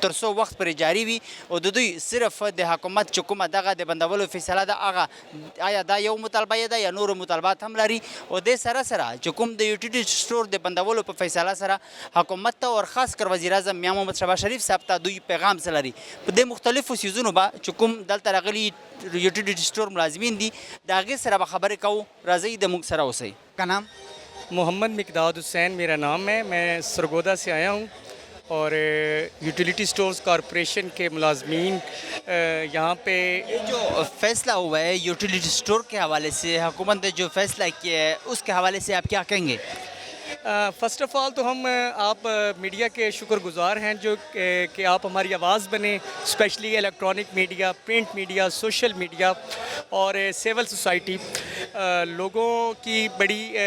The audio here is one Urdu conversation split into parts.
تر څو وخت پرې جاری وي او د دوی صرف د حکومت چې کومه دغه د بندولو فیصله ده هغه آیا دا یو مطالبه ده یا نور مطالبات هم لري او د سره سره چې کوم د یوټیلیټي سٹور د بندولو په فیصله سره حکومت ته او خاص کر وزیر اعظم میاں محمد شهباز شریف صاحب ته دوی پیغام سره په د مختلفو سیزونو به چې کوم دلته راغلي یوټیلیټي سٹور ملازمین دي د هغې سره به خبرې کوو راځئ د موږ سره اوسئ کا نام محمد مقداد حسین میرا نام ہے. میں سرگودا سے آیا ہوں اور یوٹیلیٹی سٹورز کارپوریشن کے ملازمین یہاں پہ جو فیصلہ ہوا ہے یوٹیلیٹی سٹور کے حوالے سے حکومت نے جو فیصلہ کیا ہے اس کے حوالے سے آپ کیا کہیں گے؟ فرسٹ آف آل تو ہم آپ میڈیا کے شکر گزار ہیں جو کہ آپ ہماری آواز بنیں، specially electronic media, print media, social media اور سول سوسائٹی. لوگوں کی بڑی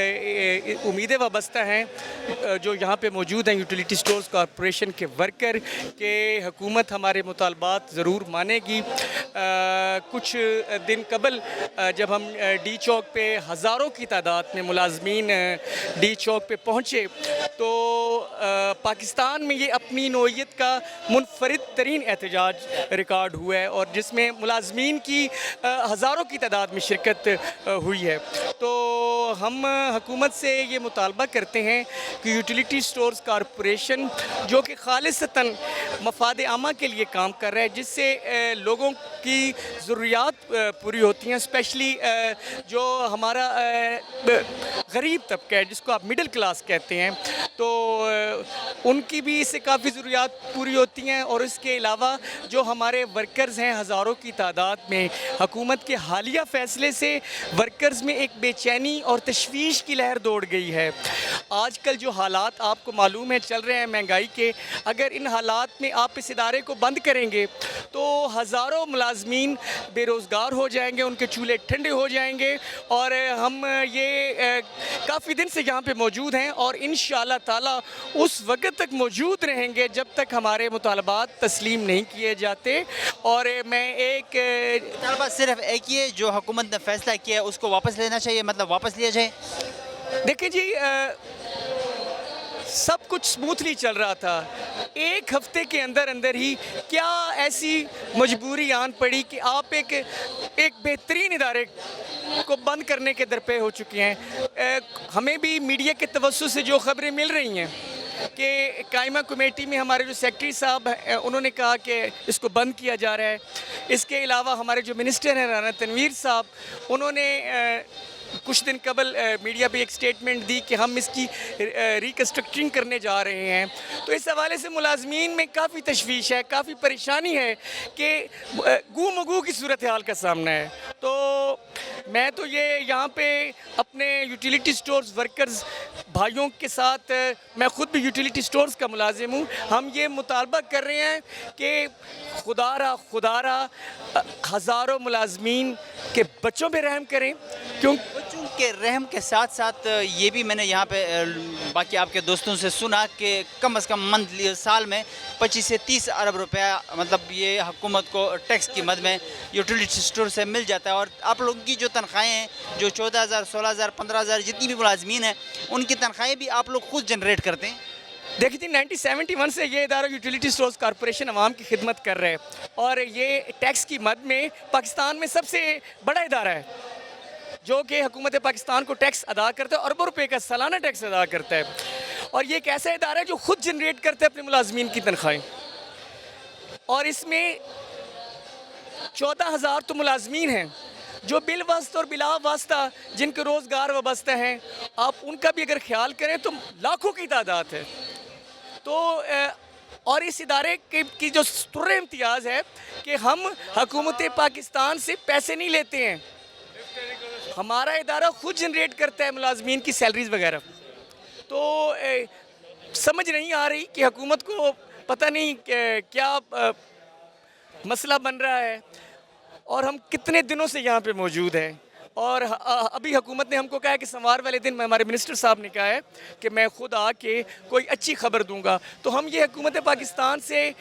امیدیں وابستہ ہیں جو یہاں پہ موجود ہیں یوٹیلیٹی سٹورز کارپوریشن کے ورکر کہ حکومت ہمارے مطالبات ضرور مانے گی. کچھ دن قبل جب ہم ڈی چوک پہ ہزاروں کی تعداد میں ملازمین ڈی چوک پہ پہنچے تو پاکستان میں یہ اپنی نوعیت کا منفرد ترین احتجاج ریکارڈ ہوا ہے اور جس میں ملازمین کی ہزاروں کی تعداد میں شرکت ہوئی ہے. تو ہم حکومت سے یہ مطالبہ کرتے ہیں کہ یوٹیلیٹی سٹورز کارپوریشن جو کہ خالصتاً مفاد عامہ کے لیے کام کر رہا ہے جس سے لوگوں کی ضروریات پوری ہوتی ہیں، اسپیشلی جو ہمارا غریب طبقہ ہے جس کو آپ مڈل کلاس کہتے ہیں، تو ان کی بھی اس سے کافی ضروریات پوری ہوتی ہیں. اور اس کے علاوہ جو ہمارے ورکرز ہیں ہزاروں کی تعداد میں، حکومت کے حالیہ فیصلے سے ورکرز میں ایک بے چینی اور تشویش کی لہر دوڑ گئی ہے. آج کل جو حالات آپ کو معلوم ہے چل رہے ہیں مہنگائی کے، اگر ان حالات میں آپ اس ادارے کو بند کریں گے تو ہزاروں ملازمین بے روزگار ہو جائیں گے، ان کے چولہے ٹھنڈے ہو جائیں گے. اور ہم یہ کافی دن سے یہاں پہ موجود ہیں اور انشاءاللہ تعالیٰ اس وقت تک موجود رہیں گے جب تک ہمارے مطالبات تسلیم نہیں کیے جاتے. اور میں ایک مطالبہ صرف ایک ہی ہے جو حکومت نے فیصلہ کیا ہے اس کو واپس لینا چاہیے، مطلب واپس لیا جائے. دیکھیں جی، سب کچھ سموتھلی چل رہا تھا، ایک ہفتے کے اندر ہی کیا ایسی مجبوری آن پڑی کہ آپ ایک بہترین ادارے کو بند کرنے کے درپے ہو چکے ہیں. ہمیں بھی میڈیا کے توسط سے جو خبریں مل رہی ہیں کہ قائمہ کمیٹی میں ہمارے جو سیکرٹری صاحب ہیں انہوں نے کہا کہ اس کو بند کیا جا رہا ہے. اس کے علاوہ ہمارے جو منسٹر ہیں رانا تنویر صاحب، انہوں نے کچھ دن قبل میڈیا پہ ایک سٹیٹمنٹ دی کہ ہم اس کی ریکنسٹرکٹنگ کرنے جا رہے ہیں. تو اس حوالے سے ملازمین میں کافی تشویش ہے، کافی پریشانی ہے کہ گو مگو کی صورتحال کا سامنا ہے. تو میں تو یہ یہاں پہ اپنے یوٹیلیٹی سٹورز ورکرز بھائیوں کے ساتھ، میں خود بھی یوٹیلیٹی سٹورز کا ملازم ہوں، ہم یہ مطالبہ کر رہے ہیں کہ خدا را ہزاروں ملازمین کے بچوں پہ رحم کریں. بچوں کے رحم کے ساتھ ساتھ یہ بھی میں نے یہاں پہ باقی آپ کے دوستوں سے سنا کہ کم از کم سال میں 25 سے 30 ارب روپیہ مطلب یہ حکومت کو ٹیکس کی مد میں یوٹیلیٹی سٹور سے مل جاتا ہے. اور آپ لوگوں کی جو تنخواہیں ہیں جو 14,000 16,000 15,000 جتنی بھی ملازمین ہیں ان کی تنخواہیں بھی آپ لوگ خود جنریٹ کرتے ہیں. دیکھیں جی، 1971 سے یہ ادارہ یوٹیلیٹی سٹورز کارپوریشن عوام کی خدمت کر رہے ہیں اور یہ ٹیکس کی مد میں پاکستان میں سب سے بڑا ادارہ ہے جو کہ حکومت پاکستان کو ٹیکس ادا کرتا ہے، اربوں روپے کا سالانہ ٹیکس ادا کرتا ہے. اور یہ ایک ایسا ادارہ ہے جو خود جنریٹ کرتا ہے اپنے ملازمین کی تنخواہیں. اور اس میں 14,000 تو ملازمین ہیں جو بالواسطہ اور بلا واسطہ جن کے روزگار وابستہ ہیں، آپ ان کا بھی اگر خیال کریں تو لاکھوں کی تعداد ہے. تو اور اس ادارے کی جو سر امتیاز ہے کہ ہم حکومت پاکستان سے پیسے نہیں لیتے ہیں، ہمارا ادارہ خود جنریٹ کرتا ہے ملازمین کی سیلریز وغیرہ. تو سمجھ نہیں آ رہی کہ حکومت کو پتہ نہیں کیا مسئلہ بن رہا ہے اور ہم کتنے دنوں سے یہاں پہ موجود ہیں. اور ابھی حکومت نے ہم کو کہا ہے کہ سموار والے دن ہمارے منسٹر صاحب نے کہا ہے کہ میں خود آ کے کوئی اچھی خبر دوں گا. تو ہم یہ حکومت پاکستان سے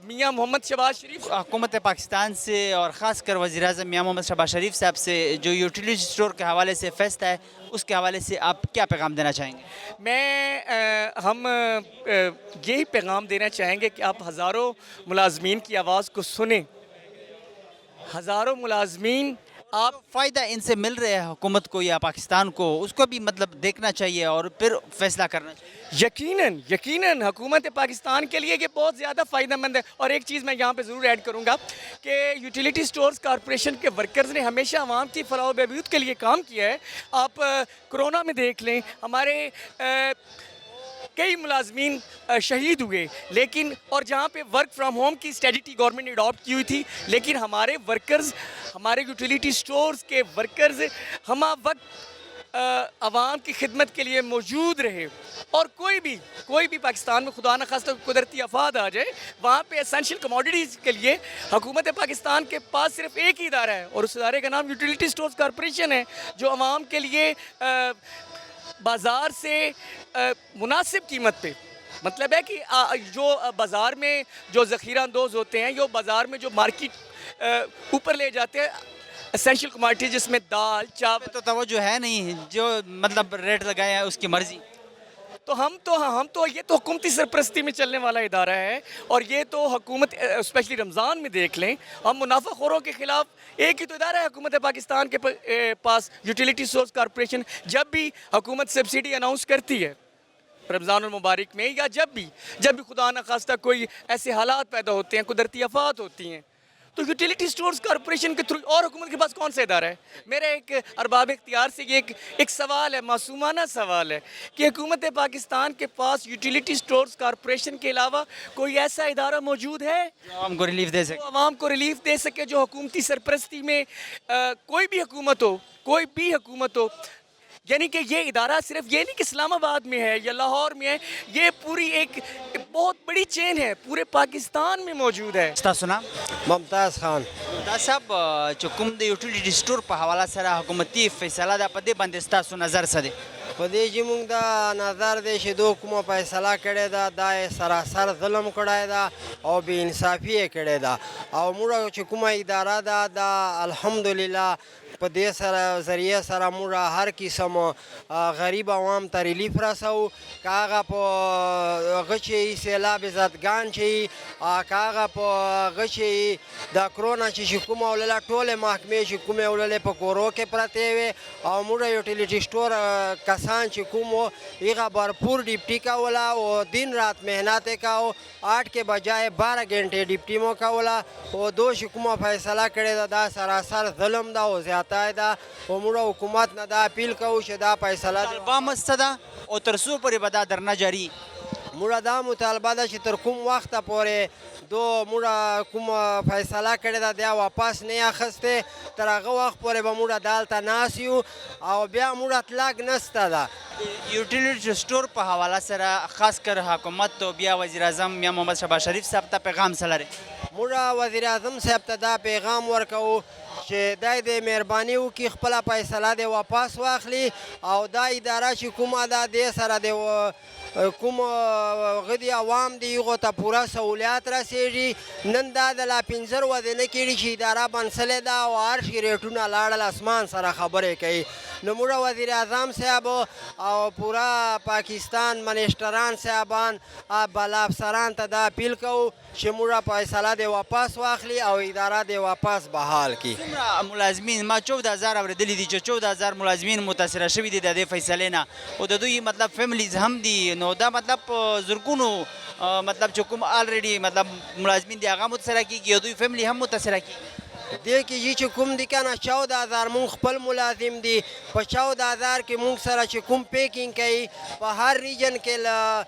میاں محمد شہباز شریف حکومت پاکستان سے اور خاص کر وزیر اعظم میاں محمد شہباز شریف صاحب سے جو یوٹیلیٹی اسٹور کے حوالے سے فیصلہ ہے اس کے حوالے سے آپ کیا پیغام دینا چاہیں گے؟ ہم یہی پیغام دینا چاہیں گے کہ آپ ہزاروں ملازمین کی آواز کو سنیں. ہزاروں ملازمین آپ فائدہ ان سے مل رہے ہیں حکومت کو یا پاکستان کو، اس کو بھی مطلب دیکھنا چاہیے اور پھر فیصلہ کرنا چاہیے. یقیناً حکومت پاکستان کے لیے یہ بہت زیادہ فائدہ مند ہے. اور ایک چیز میں یہاں پہ ضرور ایڈ کروں گا کہ یوٹیلیٹی سٹورز کارپوریشن کے ورکرز نے ہمیشہ عوام کی فلاح و بہبود کے لیے کام کیا ہے. آپ کرونا میں دیکھ لیں ہمارے کئی ملازمین شہید ہوئے، لیکن اور جہاں پہ ورک فرام ہوم کی اسٹریٹجی گورنمنٹ نے اڈاپٹ کی ہوئی تھی، لیکن ہمارے ورکرز، ہمارے یوٹیلیٹی سٹورز کے ورکرز ہمہ وقت عوام کی خدمت کے لیے موجود رہے. اور کوئی بھی پاکستان میں خدا نخواستہ قدرتی آفات آ جائے، وہاں پہ اسینشیل کموڈیٹیز کے لیے حکومت پاکستان کے پاس صرف ایک ہی ادارہ ہے اور اس ادارے کا نام یوٹیلیٹی سٹورز کارپوریشن ہے، جو عوام کے لیے بازار سے مناسب قیمت پہ، مطلب ہے کہ جو بازار میں جو ذخیرہ اندوز ہوتے ہیں، جو بازار میں جو مارکیٹ اوپر لے جاتے ہیں اسینشیل کموڈیٹی جس میں دال چاول، تو توجہ ہے نہیں، جو مطلب ریٹ لگائے ہیں اس کی مرضی. تو ہم تو یہ تو حکومتی سرپرستی میں چلنے والا ادارہ ہے. اور یہ تو حکومت اسپیشلی رمضان میں دیکھ لیں، ہم منافع خوروں کے خلاف ایک ہی تو ادارہ ہے حکومت پاکستان کے پاس، یوٹیلیٹی سٹورز کارپوریشن. جب بھی حکومت سبسڈی اناؤنس کرتی ہے رمضان المبارک میں، یا جب بھی خدا نخواستہ کوئی ایسے حالات پیدا ہوتے ہیں، قدرتی آفات ہوتی ہیں، تو یوٹیلیٹی سٹورز کارپوریشن کے تھرو، اور حکومت کے پاس کون سا ادارہ ہے؟ میرا ایک ارباب اختیار سے یہ ایک سوال ہے، معصومانہ سوال ہے کہ حکومت پاکستان کے پاس یوٹیلیٹی سٹورز کارپوریشن کے علاوہ کوئی ایسا ادارہ موجود ہے عوام کو ریلیف دے سکے، جو عوام کو ریلیف دے سکے، جو حکومتی سرپرستی میں کوئی بھی حکومت ہو. یعنی کہ یہ ادارہ صرف یہ نہیں کہ اسلام آباد میں ہے یا لاہور میں ہے، یہ پوری ایک بہت بڑی چین ہے، پورے پاکستان میں موجود ہے. سنا ممتاز خان ممتاز صاحب چې کوم د یوټیلیټي سٹور په حواله سره حکومتي فیصله ده، په دې باندې ستاسو نظر څه دی؟ په دې چې موږ دا نظر دی چې دو کومه فیصله کړې ده دا یې سراسر ظلم کړی ده او بې انصافي یې کړې ده. او موږ چې کومه اداره ده دا الحمدلله په دې سره ذریعه سره موږ هر قسم غریب عوام ته ریلیف رسوو، که هغه په هغه چې سیلاب زدګان چې که هغه په هغه چې د کرونا چې کومه ولله ټولې محکمې چې کومې وللې په کورو کې پرتې وې او موږ یوټیلیټي سٹور کسان چې کوم و هغه بھرپور ڈپٹی کوله او دن رات محنت یې کاو، 8 کے بجائے 12 گھنٹے ڈپٹی مو کوله. او دو چې کومه فیصله کړې ده دا سراسر ظلم ده او زیاتی ده. او موږ حکومت نه دا اپیل کوو چې دا فیصله طالبه څه ده او تر څو پورې به دا درنه جاري؟ موږ دا مطالبه ده چې تر کوم وخته پورې دو موږ کوم فیصله کړې ده بیا واپس نه اخیستې، تر هغه وخت پورې به موږ دلته ناست یو او بیا موږ تلک نسته ده. یوټیلیټي سٹور په حواله سره خاص کر حکومت او بیا وزیر اعظم میاں محمد شہباز شریف صاحب ته پیغام څه لري؟ موږ وزیر اعظم صاحب ته دا پیغام ورکوو چې دای د مهرباني وکړي خپله فیصله دې واپس واخلي او دا اداره چې کومه ده دې سره د کوم غدي عوام دی هغو ته پوره سهولیات رسیږي. نن دا د لا 15 ورځې نه کېږي چې اداره بنسلې ده او هر شي ریټونه لاړل اسمان سره خبرې کوي. نو موږ وزیر اعظم صاحب او پوره پاکستان منسټران صاحبان بالا افسران ته دا اپیل کوو چې موږ فیصله دې واپس واخلي او اداره دې واپس بحال کړي. څومره ملازمین؟ ما 14000 اورېدلي دي چې 14000 ملازمین متاثره شوي دي د دې فیصلې نه او د دوی مطلب فیملیز هم دي. نو دا مطلب زرګونو مطلب چې کوم آلریډي مطلب ملازمین دي هغه متاثره کېږي او دوی فیملی هم متاثره کېږي. دې کې چې کوم دي که نه 14000 مونږ خپل ملازم دي، په 14000 کې مونږ سره چې کوم پیکینګ کوي په هر ریجن کې له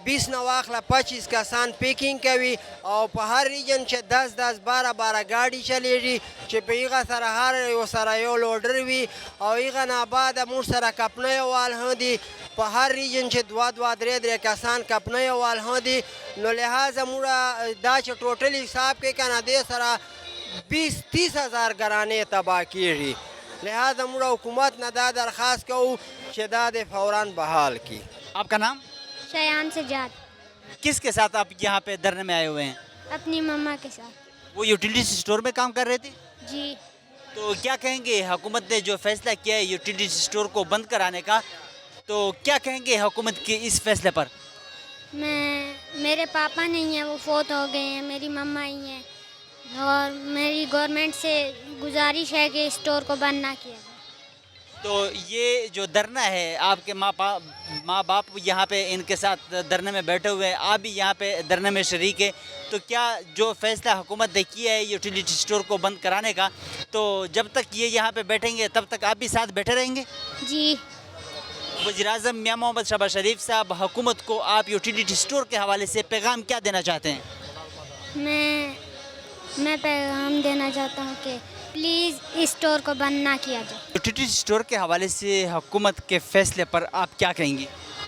20 نه واخله 25 کسان پیکینګ کوي او په هر ریجن چې 10 12 ګاډي چلیږي چې په هغه سره هر یو سره یو لوډر وي او هغه نه بعد موږ سره کپنۍ وال هم دي. په هر ریجن چې دوه دوه درې درې کسان کپنۍ او والها دي نو لہٰذا موږ دا چې ټوټل حساب کوي که نه دې سره 20-30 هزار ګرانې تباه کېږي. لہٰذا موږ حکومت نه دا درخواست کوو چې دا دې فوراً بحال کړي. آپ کا نام؟ شایان سجاد. کس کے ساتھ آپ یہاں پہ دھرنے میں آئے ہوئے ہیں؟ اپنی مما کے ساتھ. وہ یوٹیلیٹی اسٹور میں کام کر رہے تھے؟ جی. تو کیا کہیں گے حکومت نے جو فیصلہ کیا ہے یوٹیلیٹی اسٹور کو بند کرانے کا، تو کیا کہیں گے حکومت کے اس فیصلے پر؟ میرے پاپا نہیں ہیں، وہ فوت ہو گئے ہیں، میری مما ہی ہیں، اور میری گورنمنٹ سے گزارش ہے کہ اسٹور کو بند نہ کیا جائے. تو یہ جو دھرنا ہے، آپ کے ماں باپ یہاں پہ ان کے ساتھ دھرنے میں بیٹھے ہوئے ہیں، آپ بھی یہاں پہ دھرنے میں شریک ہیں، تو کیا جو فیصلہ حکومت نے کیا ہے یوٹیلیٹی اسٹور کو بند کرانے کا، تو جب تک یہ یہاں پہ بیٹھیں گے تب تک آپ بھی ساتھ بیٹھے رہیں گے؟ جی. وزیر اعظم میاں محمد شہباز شریف صاحب، حکومت کو آپ یوٹیلیٹی اسٹور کے حوالے سے پیغام کیا دینا چاہتے ہیں؟ میں پیغام دینا چاہتا ہوں کہ پلیز اسٹور کو بند نہ کیا جائے. یوٹیلیٹی اسٹور کے حوالے سے حکومت کے فیصلے پر آپ کیا کہیں گی؟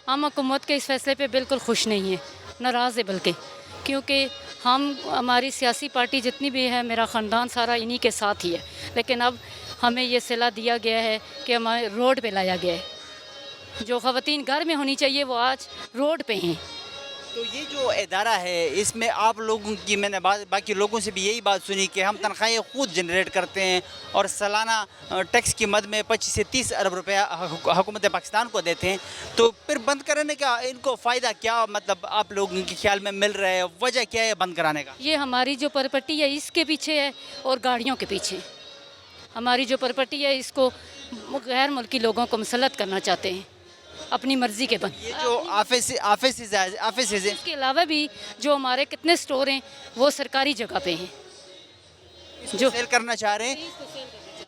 ہم حکومت کے اس فیصلے پہ بالکل خوش نہیں ہیں، ناراض ہے بلکہ، کیونکہ ہماری سیاسی پارٹی جتنی بھی ہے، میرا خاندان سارا انہی کے ساتھ ہی ہے، لیکن اب ہمیں یہ صلاح دیا گیا ہے کہ ہمیں روڈ پہ لایا گیا ہے. جو خواتین گھر میں ہونی چاہیے وہ آج روڈ پہ ہیں. تو یہ جو ادارہ ہے اس میں آپ لوگوں کی، میں نے باقی لوگوں سے بھی یہی بات سنی کہ ہم تنخواہیں خود جنریٹ کرتے ہیں اور سالانہ ٹیکس کی مد میں 25 سے 30 ارب روپیہ حکومت پاکستان کو دیتے ہیں، تو پھر بند کرنے کا ان کو فائدہ کیا مطلب آپ لوگوں کے خیال میں مل رہا ہے؟ وجہ کیا ہے بند کرانے کا؟ یہ ہماری جو پراپرٹی ہے اس کے پیچھے ہے اور گاڑیوں کے پیچھے. ہماری جو پراپرٹی ہے اس کو غیر ملکی لوگوں کو مسلط کرنا چاہتے ہیں اپنی مرضی کے بند. یہ جو آفیسز ہیں، اس کے علاوہ بھی جو ہمارے کتنے سٹور ہیں وہ سرکاری جگہ پہ ہیں جو سیل کرنا چاہ رہے ہیں.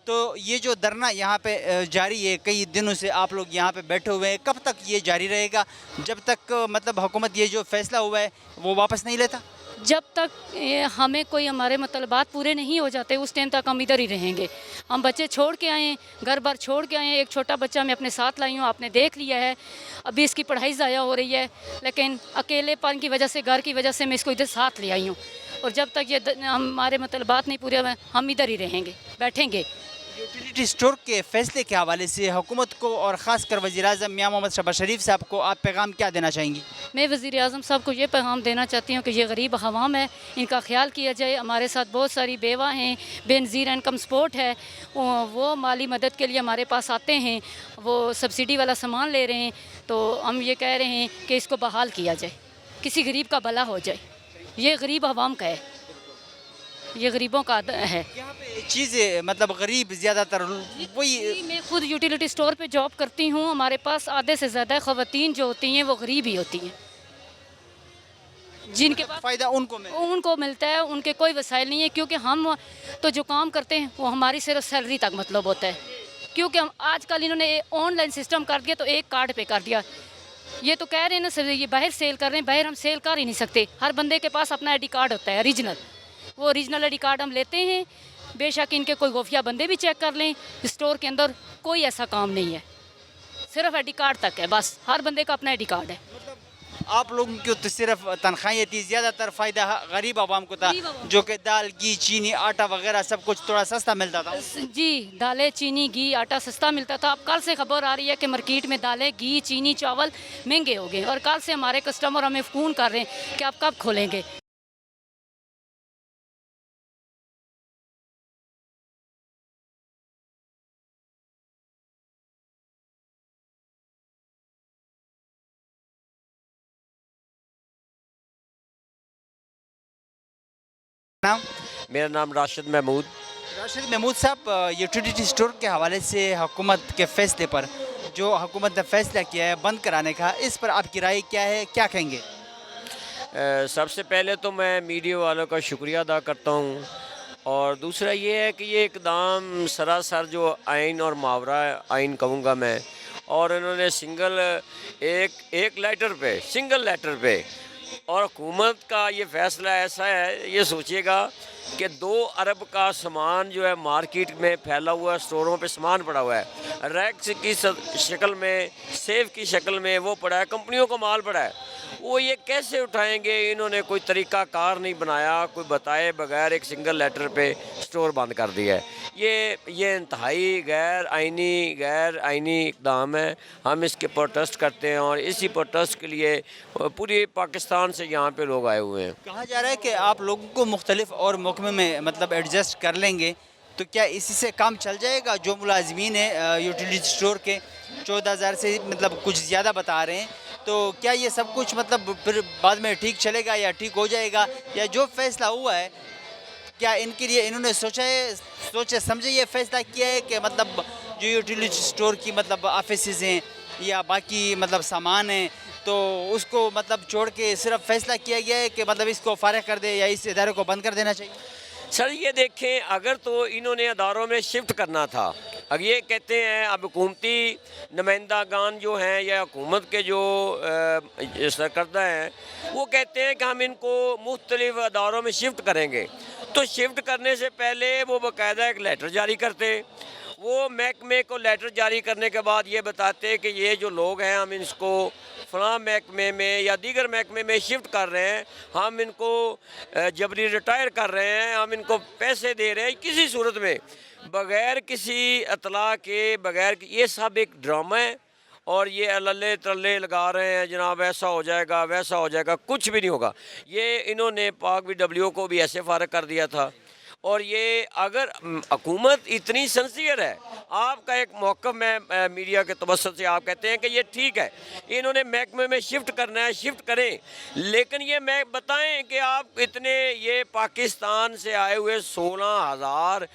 تو یہ جو دھرنا یہاں پہ جاری ہے، کئی دنوں سے آپ لوگ یہاں پہ بیٹھے ہوئے ہیں، کب تک یہ جاری رہے گا؟ جب تک مطلب حکومت یہ جو فیصلہ ہوا ہے وہ واپس نہیں لیتا؟ جب تک ہمیں کوئی ہمارے مطالبات پورے نہیں ہو جاتے اس ٹائم تک ہم ادھر ہی رہیں گے. ہم بچے چھوڑ کے آئے ہیں، گھر بار چھوڑ کے آئے ہیں. ایک چھوٹا بچہ میں اپنے ساتھ لائی ہوں، آپ نے دیکھ لیا ہے، ابھی اس کی پڑھائی ضائع ہو رہی ہے، لیکن اکیلے پن کی وجہ سے، گھر کی وجہ سے میں اس کو ادھر ساتھ لے آئی ہوں. اور جب تک یہ ہمارے مطالبات نہیں پورے ہوئے ہم ادھر ہی رہیں گے، بیٹھیں گے. یوٹیلیٹی اسٹور کے فیصلے کے حوالے سے حکومت کو اور خاص کر وزیر اعظم میاں محمد شہباز شریف صاحب کو آپ پیغام کیا دینا چاہیں گی؟ میں وزیر اعظم صاحب کو یہ پیغام دینا چاہتی ہوں کہ یہ غریب عوام ہے، ان کا خیال کیا جائے. ہمارے ساتھ بہت ساری بیوہ ہیں، بے نظیر انکم سپورٹ ہے، وہ مالی مدد کے لیے ہمارے پاس آتے ہیں، وہ سبسڈی والا سامان لے رہے ہیں. تو ہم یہ کہہ رہے ہیں کہ اس کو بحال کیا جائے، کسی غریب کا بھلا ہو جائے. یہ غریب عوام کا ہے، یہ غریبوں کا ہے. یہاں پہ چیزیں مطلب غریب زیادہ تر وہی. میں خود یوٹیلیٹی اسٹور پہ جاب کرتی ہوں، ہمارے پاس آدھے سے زیادہ خواتین جو ہوتی ہیں وہ غریب ہی ہوتی ہیں، جن کے پاس فائدہ ان کو ملتا ہے، ان کے کوئی وسائل نہیں ہے. کیونکہ ہم تو جو کام کرتے ہیں وہ ہماری صرف سیلری تک مطلب ہوتا ہے. کیونکہ ہم آج کل انہوں نے آن لائن سسٹم کر دیا، تو ایک کارڈ پہ کر دیا. یہ تو کہہ رہے ہیں نا سر، یہ باہر سیل کر رہے ہیں، باہر ہم سیل کر ہی نہیں سکتے. ہر بندے کے پاس اپنا آئی ڈی کارڈ ہوتا ہے اوریجنل، وہ اوریجنل آئی ڈی کارڈ ہم لیتے ہیں. بے شک ان کے کوئی خفیہ بندے بھی چیک کر لیں، اسٹور کے اندر کوئی ایسا کام نہیں ہے، صرف آئی ڈی کارڈ تک ہے بس. ہر بندے کا اپنا آئی ڈی کارڈ ہے. آپ لوگوں کی تو صرف تنخواہیں تھی، زیادہ تر فائدہ غریب عوام کو تھا، جو کہ دال، گھی، چینی، آٹا وغیرہ سب کچھ تھوڑا سستا ملتا تھا. جی، دالیں، چینی، گھی، آٹا سستا ملتا تھا. اب کل سے خبر آ رہی ہے کہ مارکیٹ میں دالیں، گھی، چینی، چاول مہنگے ہو گئے، اور کل سے ہمارے کسٹمر ہمیں فون کر رہے ہیں کہ آپ کب کھولیں گے. میرا نام راشد محمود. راشد محمود صاحب، یوٹیلیٹی اسٹور کے حوالے سے حکومت کے فیصلے پر، جو حکومت نے فیصلہ کیا ہے بند کرانے کا، اس پر آپ کی رائے کیا ہے، کیا کہیں گے؟ سب سے پہلے تو میں میڈیا والوں کا شکریہ ادا کرتا ہوں، اور دوسرا یہ ہے کہ یہ اقدام سراسر جو آئین اور ماورا آئین کہوں گا میں، اور انہوں نے ایک لیٹر پہ، سنگل لیٹر پہ، اور حکومت کا یہ فیصلہ ایسا ہے، یہ سوچیے گا کہ 2 ارب کا سامان جو ہے مارکیٹ میں پھیلا ہوا ہے، اسٹوروں پہ سامان پڑا ہوا ہے، ریکس کی شکل میں، سیف کی شکل میں وہ پڑا ہے، کمپنیوں کو مال پڑا ہے، وہ یہ کیسے اٹھائیں گے؟ انہوں نے کوئی طریقہ کار نہیں بنایا، کوئی بتائے بغیر ایک سنگل لیٹر پہ اسٹور بند کر دیا ہے۔ یہ انتہائی غیر آئینی اقدام ہے۔ ہم اس کے پروٹیسٹ کرتے ہیں اور اسی پروٹیسٹ کے لیے پوری پاکستان سے یہاں پہ لوگ آئے ہوئے ہیں۔ کہا جا رہا ہے کہ آپ لوگوں کو مختلف اور محکمے میں مطلب ایڈجسٹ کر لیں گے، تو کیا اسی سے کام چل جائے گا؟ جو ملازمین ہیں یوٹیلیٹی اسٹور کے 14,000 سے مطلب کچھ زیادہ بتا رہے ہیں، تو کیا یہ سب کچھ مطلب پھر بعد میں ٹھیک چلے گا یا ٹھیک ہو جائے گا؟ یا جو فیصلہ ہوا ہے کیا ان کے لیے انہوں نے سوچے سمجھے یہ فیصلہ کیا ہے کہ مطلب جو یوٹیلیٹی اسٹور کی مطلب آفیسز ہیں یا باقی مطلب سامان ہیں تو اس کو مطلب چھوڑ کے صرف فیصلہ کیا گیا ہے کہ مطلب اس کو فارغ کر دے یا اس ادارے کو بند کر دینا چاہیے؟ سر یہ دیکھیں، اگر تو انہوں نے اداروں میں شفٹ کرنا تھا، اب یہ کہتے ہیں اب حکومتی نمائندہ گان جو ہیں یا حکومت کے جو سرکردہ ہیں وہ کہتے ہیں کہ ہم ان کو مختلف اداروں میں شفٹ کریں گے، تو شفٹ کرنے سے پہلے وہ باقاعدہ ایک لیٹر جاری کرتے، وہ محکمے کو لیٹر جاری کرنے کے بعد یہ بتاتے کہ یہ جو لوگ ہیں ہم اس کو فلاں محکمے میں یا دیگر محکمے میں شفٹ کر رہے ہیں، ہم ان کو جبری ریٹائر کر رہے ہیں، ہم ان کو پیسے دے رہے ہیں، کسی صورت میں بغیر کسی اطلاع کے، بغیر یہ سب ایک ڈرامہ ہے اور یہ اللہ تلے لگا رہے ہیں جناب ایسا ہو جائے گا ویسا ہو جائے گا، کچھ بھی نہیں ہوگا۔ یہ انہوں نے پاک BW کو بھی ایسے فارغ کر دیا تھا، اور یہ اگر حکومت اتنی سنسیئر ہے، آپ کا ایک موقف میں میڈیا کے توسط سے آپ کہتے ہیں کہ یہ ٹھیک ہے، انہوں نے محکمے میں شفٹ کرنا ہے، شفٹ کریں، لیکن یہ میں بتائیں کہ آپ اتنے یہ پاکستان سے آئے ہوئے 16,000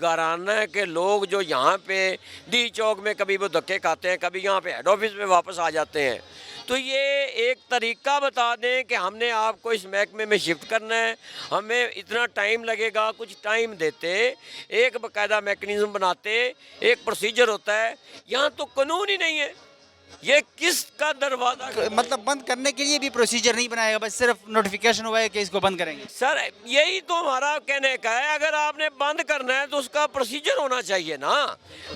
گھرانہ کے لوگ جو یہاں پہ ڈی چوک میں کبھی وہ دھکے کھاتے ہیں، کبھی یہاں پہ ہیڈ آفس میں واپس آ جاتے ہیں، تو یہ ایک طریقہ بتا دیں کہ ہم نے آپ کو اس محکمے میں شفٹ کرنا ہے، ہمیں اتنا ٹائم لگے گا، کچھ ٹائم دیتے، ایک باقاعدہ میکنزم بناتے، ایک پروسیجر ہوتا ہے، یہاں تو قانون ہی نہیں ہے، یہ کس کا دروازہ؟ مطلب بند کرنے کے لیے بھی پروسیجر نہیں بنایا گا، بس صرف نوٹیفیکیشن ہوا ہے کہ اس کو بند کریں گے؟ سر یہی تو ہمارا کہنے کا ہے، اگر آپ نے بند کرنا ہے تو اس کا پروسیجر ہونا چاہیے نا،